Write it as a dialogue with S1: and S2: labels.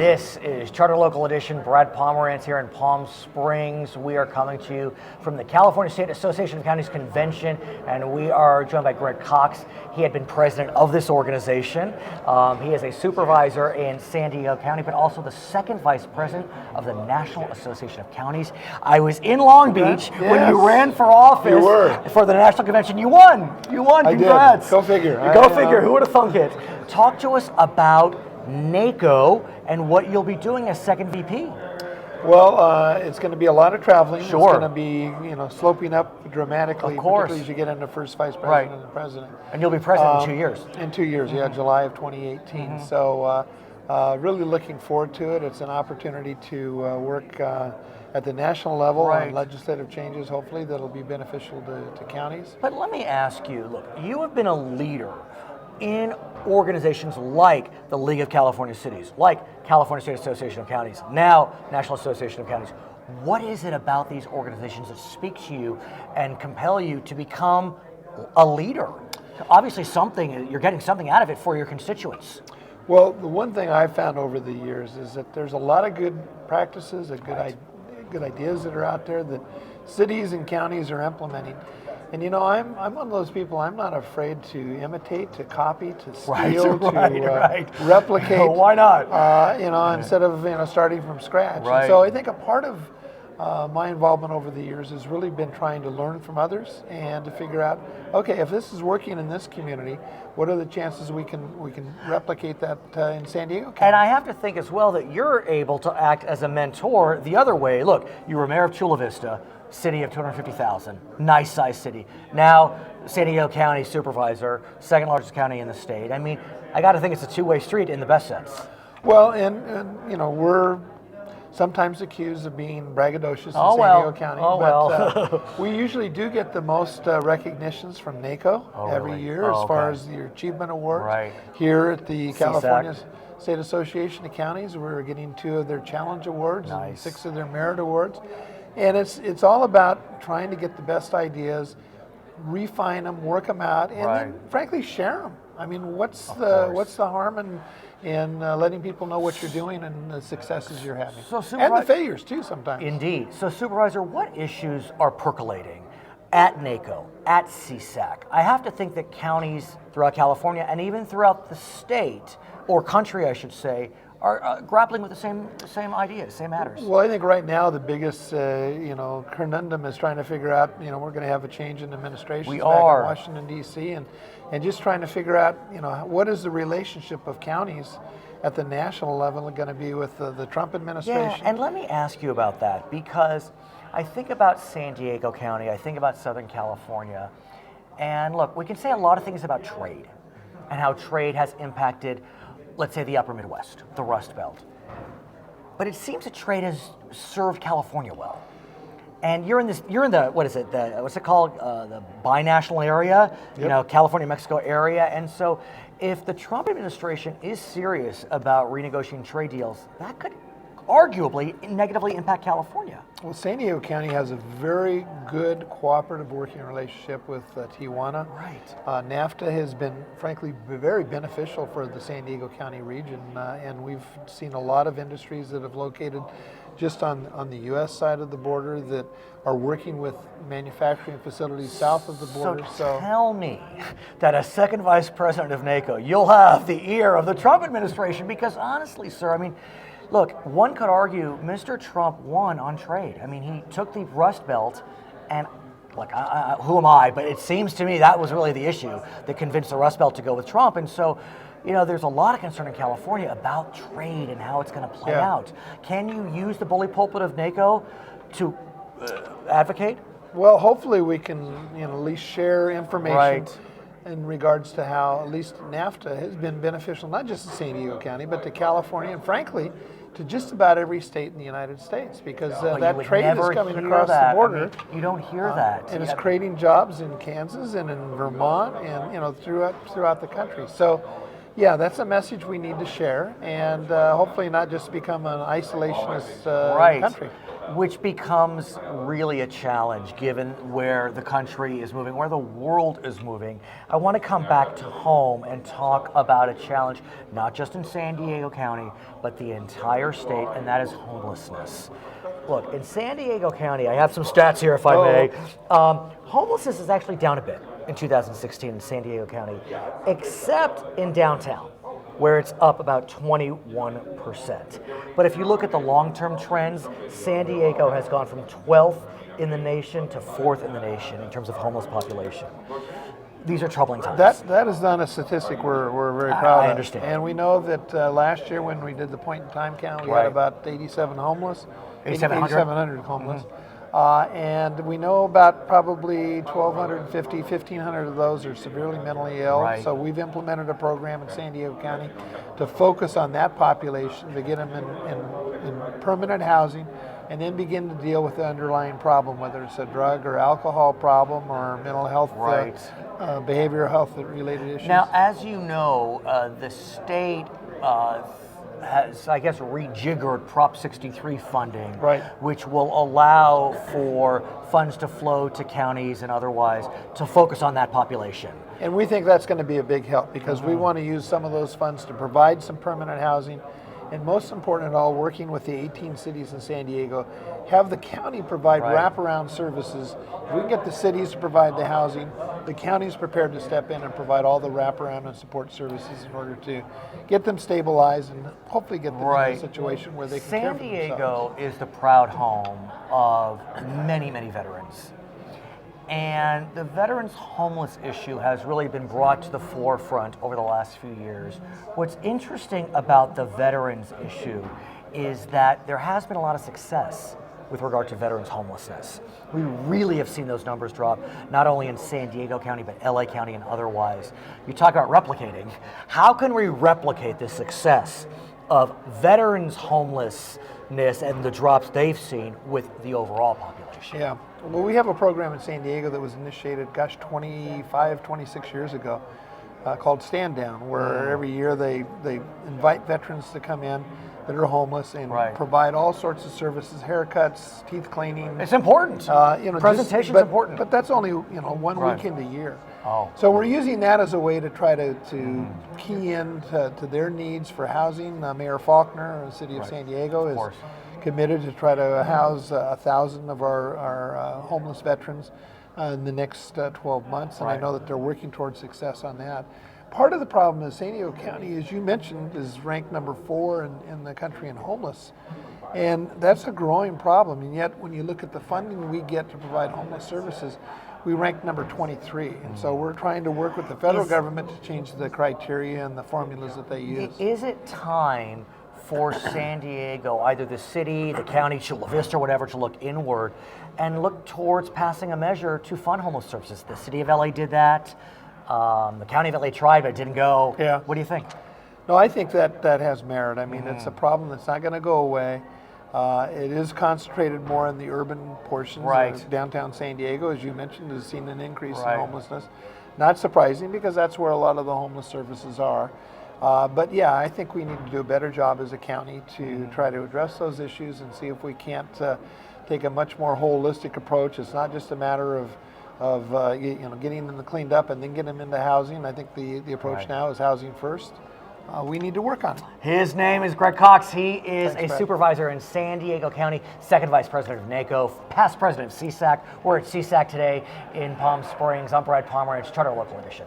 S1: This is Charter Local Edition. Brad Pomerance here in Palm Springs. We are coming to you from the California State Association of Counties Convention, and we are joined by Greg Cox. He had been president of this organization. He is a supervisor in San Diego County, but also the second vice president of the National Association of Counties. I was in Long Beach when you ran for office for the National Convention. You won. You won. Congrats.
S2: I did. Go figure.
S1: Go figure. Who would have thunk it? Talk to us about NACO and what you'll be doing as second VP.
S2: Well, it's going to be a lot of traveling.
S1: Sure.
S2: It's going to be, sloping up dramatically,
S1: of course,
S2: particularly as you get into first vice president and president.
S1: And you'll be president in 2 years.
S2: In 2 years, yeah, July of 2018. So really looking forward to it. It's an opportunity to work at the national level on legislative changes, hopefully, that'll be beneficial to counties.
S1: But let me ask you, look, you have been a leader in organizations like the League of California Cities, like California State Association of Counties, now National Association of Counties. What is it about these organizations that speak to you and compel you to become a leader? Obviously you're getting something out of it for your constituents.
S2: Well, the one thing I've found over the years is that there's a lot of good practices, good ideas that are out there that cities and counties are implementing. And I'm one of those people, I'm not afraid to imitate, to copy, to steal, to replicate.
S1: Why not?
S2: Instead of starting from scratch. And so I think a part of my involvement over the years has really been trying to learn from others and to figure out, okay, if this is working in this community, what are the chances we can replicate that in San Diego County?
S1: And I have to think as well that you're able to act as a mentor the other way. Look, you were mayor of Chula Vista, city of 250,000, nice sized city. Now, San Diego County supervisor, second largest county in the state. I mean, I got to think it's a two-way street in the best sense.
S2: Well, and we're sometimes accused of being braggadocious in San Diego County. But we usually do get the most recognitions from NACO every year as far as your achievement awards. Here at the California State Association of Counties, we're getting 2 of their challenge awards and 6 of their merit awards. And it's all about trying to get the best ideas, refine them, work them out, and then frankly share them. I mean, what's the harm in letting people know what you're doing and the successes you're having, and the failures too sometimes.
S1: Indeed. So, Supervisor, what issues are percolating at NACO, at CSAC? I have to think that counties throughout California and even throughout the state or country, I should say, are grappling with the same ideas, same matters.
S2: Well, I think right now the biggest conundrum is trying to figure out, we're going to have a change in administration back in Washington, D.C., and just trying to figure out, what is the relationship of counties at the national level going to be with the Trump administration?
S1: Yeah, and let me ask you about that, because I think about San Diego County, I think about Southern California, and look, we can say a lot of things about trade and how trade has impacted, let's say, the upper Midwest, the Rust Belt. But it seems that trade has served California well. And you're in the what's it called? The binational area, California, Mexico area. And so if the Trump administration is serious about renegotiating trade deals, that could arguably negatively impact California.
S2: Well, San Diego County has a very good cooperative working relationship with Tijuana. NAFTA has been, frankly, very beneficial for the San Diego County region, and we've seen a lot of industries that have located just on the U.S. side of the border that are working with manufacturing facilities south of the border.
S1: So tell me that as second vice president of NACO, you'll have the ear of the Trump administration, because honestly, sir, I mean, look, one could argue Mr. Trump won on trade. I mean, he took the Rust Belt, and like, who am I? But it seems to me that was really the issue that convinced the Rust Belt to go with Trump. And so, there's a lot of concern in California about trade and how it's going to play out. Can you use the bully pulpit of NACO to advocate?
S2: Well, hopefully we can, at least share information in regards to how at least NAFTA has been beneficial, not just to San Diego County, but to California, and frankly, to just about every state in the United States, because that trade is coming across the border.
S1: I mean, you don't hear that.
S2: And it's creating jobs in Kansas and in Vermont and throughout the country. So, yeah, that's a message we need to share, and hopefully not just become an isolationist country.
S1: which becomes really a challenge given where the country is moving, where the world is moving. I want to come back to home and talk about a challenge, not just in San Diego County, but the entire state, and that is homelessness. Look, in San Diego County, I have some stats here if I may. Homelessness is actually down a bit in 2016 in San Diego County, except in downtown, where it's up about 21%. But if you look at the long-term trends, San Diego has gone from 12th in the nation to 4th in the nation in terms of homeless population. These are troubling times.
S2: That is not a statistic we're very proud of.
S1: I understand.
S2: And we know that last year when we did the point-in-time count, we had about 87 homeless. 8,700 homeless. And we know about probably 1,250, 1,500 of those are severely mentally ill.
S1: Right.
S2: So we've implemented a program in San Diego County to focus on that population, to get them in permanent housing, and then begin to deal with the underlying problem, whether it's a drug or alcohol problem or mental health, behavioral health related issues.
S1: Now, as you know, the state has, I guess, rejiggered Prop 63 funding, which will allow for funds to flow to counties and otherwise to focus on that population.
S2: And we think that's going to be a big help because we want to use some of those funds to provide some permanent housing. And most important of all, working with the 18 cities in San Diego, have the county provide wraparound services. If we can get the cities to provide the housing, the county's prepared to step in and provide all the wraparound and support services in order to get them stabilized and hopefully get them in a situation where they can care for themselves.
S1: San Diego is the proud home of many, many veterans. And the veterans' homeless issue has really been brought to the forefront over the last few years. What's interesting about the veterans' issue is that there has been a lot of success with regard to veterans' homelessness. We really have seen those numbers drop, not only in San Diego County, but LA County and otherwise. You talk about replicating. How can we replicate the success of veterans' homelessness and the drops they've seen with the overall population?
S2: Yeah. Well, we have a program in San Diego that was initiated, 25, 26 years ago, called Stand Down, where every year they invite veterans to come in that are homeless and provide all sorts of services, haircuts, teeth cleaning.
S1: It's important. Presentation's important.
S2: But that's only 1 weekend a year. So we're using that as a way to try to key in to their needs for housing. Mayor Faulkner of the city of San Diego is committed to try to house 1,000 of our homeless veterans in the next 12 months, and I know that they're working towards success on that. Part of the problem is San Diego County, as you mentioned, is ranked number 4 in the country in homeless, and that's a growing problem. And yet, when you look at the funding we get to provide homeless services, we rank number 23, and so we're trying to work with the federal government to change the criteria and the formulas that they use.
S1: Is it time for San Diego, either the city, the county, Chula Vista, whatever, to look inward and look towards passing a measure to fund homeless services? The city of LA did that. The county of LA tried, but it didn't go.
S2: Yeah.
S1: What do you think?
S2: No, I think that has merit. I mean, it's a problem that's not going to go away. It is concentrated more in the urban portions of downtown San Diego, as you mentioned, has seen an increase in homelessness. Not surprising, because that's where a lot of the homeless services are. But yeah, I think we need to do a better job as a county to try to address those issues and see if we can't take a much more holistic approach. It's not just a matter of getting them cleaned up and then getting them into housing. I think the approach now is housing first. We need to work on it.
S1: His name is Greg Cox. He is a supervisor in San Diego County, second vice president of NACO, past president of CSAC. We're at CSAC today in Palm Springs. I'm Brad Pomerance, Charter Local Edition.